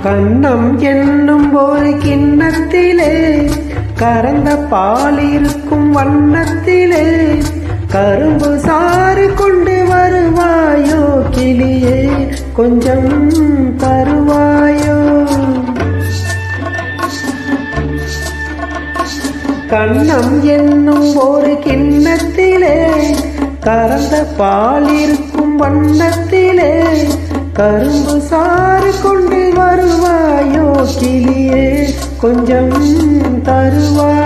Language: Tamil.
கண்ணம் என்னும் ஒரு கிண்ணத்திலே கறந்த பால் இருக்கும் வண்ணத்திலே கரும்பு சாறு கொண்டு வருவாயோ கிளியே, கொஞ்சம் தருவாயோ? கண்ணம் என்னும் ஒரு கிண்ணத்திலே கறந்த பால் இருக்கும் வண்ணத்திலே கரும்பு சாறு கொண்டு வருவாயோ கிளியே, கொஞ்சம் தருவாயோ?